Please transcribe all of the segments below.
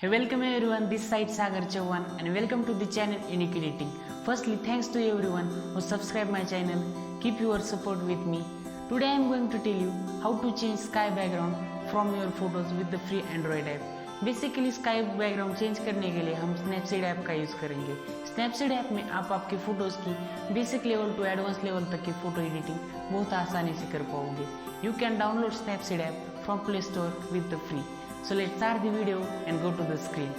Hey, welcome everyone. This side Sagar Chauhan and welcome to the channel Unique Editing. Firstly, thanks to everyone who subscribe my channel. Keep your support with me. Today I am going to tell you how to change sky background from your photos with the free Android app. Basically sky background change करने के लिए हम Snapseed app का use करेंगे। Snapseed app में आप आपके photos की basic level to advance level तक की फ़ोटो एडिटिंग बहुत आसानी से कर पाओगे। You can download Snapseed app from Play Store with the free. So let's start the video and go to the screen.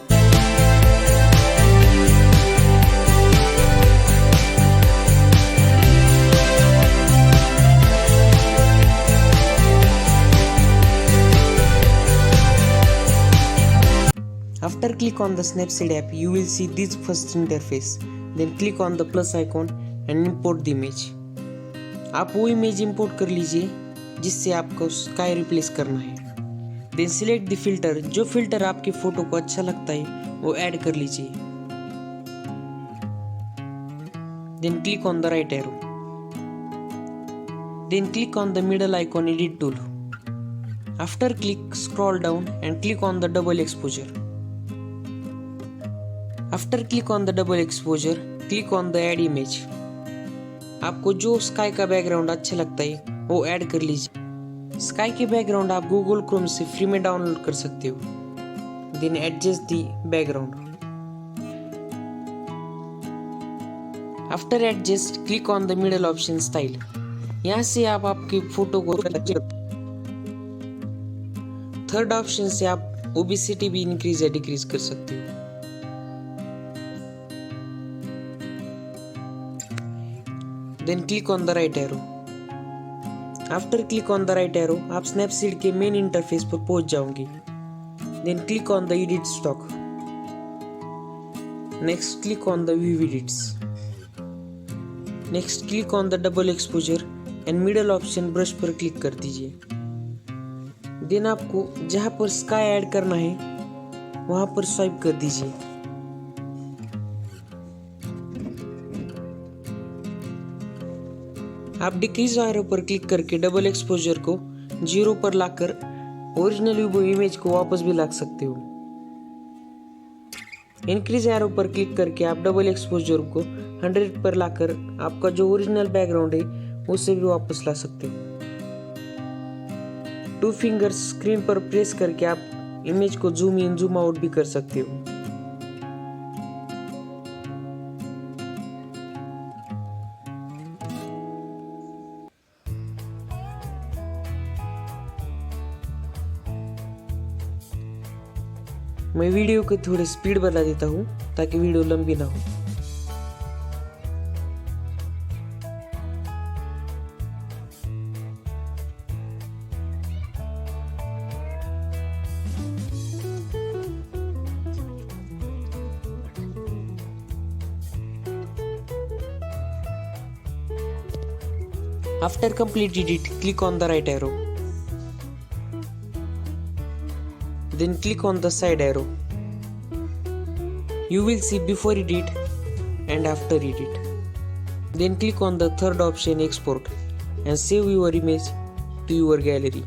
After click on the Snapseed app, you will see this first interface. Then click on the plus icon and import the image. आप वो image import कर लीजिए जिससे आपको sky replace करना है। Then select the filter. जो filter आपके फोटो को अच्छा लगता है वो ऐड कर लीजिए। Then click on the right arrow. Then click on the middle icon edit tool. After click, scroll down and click on the double exposure. After click on the double exposure, click on the add image. आपको जो sky का background अच्छा लगता है वो add कर लीजिए। Sky के बैकग्राउंड आप गूगल क्रोम से फ्री में डाउनलोड कर सकते हो। Then adjust the background. After adjust click on the middle option style. यहाँ से आप आपकी फोटो को थर्ड ऑप्शन से आप ओबेसिटी भी इंक्रीज या डिक्रीज कर सकते हो। Then click on the right arrow. After click on the right arrow आप स्नैपसीड के मेन इंटरफेस पर पहुंच जाओगे। Then click on the edit stack. Next click on the view edits. Next click on the double exposure and middle option brush पर click कर दीजिए। Then आपको जहां पर स्काई ऐड करना है वहां पर स्वाइप कर दीजिए। आप डिक्रीज एरो पर क्लिक करके डबल एक्सपोजर को 0 पर लाकर ओरिजिनल इमेज को वापस भी ला सकते हो। इंक्रीज एरो पर क्लिक करके आप डबल एक्सपोजर को 100 पर लाकर आपका जो ओरिजिनल बैकग्राउंड है उसे भी वापस ला सकते हो। 2 फिंगर्स स्क्रीन पर प्रेस करके आप इमेज को जूम इन जूम आउट भी कर सकते हो। मैं वीडियो को थोड़ी स्पीड बढ़ा देता हूँ ताकि वीडियो लंबी ना हो। After complete edit, click on the right arrow. Then click on the side arrow. You will see before edit and after edit. Then click on the third option export and save your image to your gallery.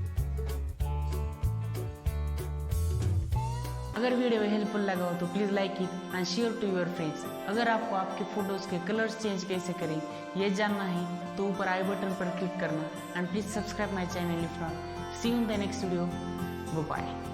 अगर video helpful लगा हो तो please like it and share to your friends. अगर आपको आपके photos के colours change कैसे करें ये जानना है तो ऊपर आई बटन पर क्लिक करना and please subscribe my channel if not. See you in the next video. Bye.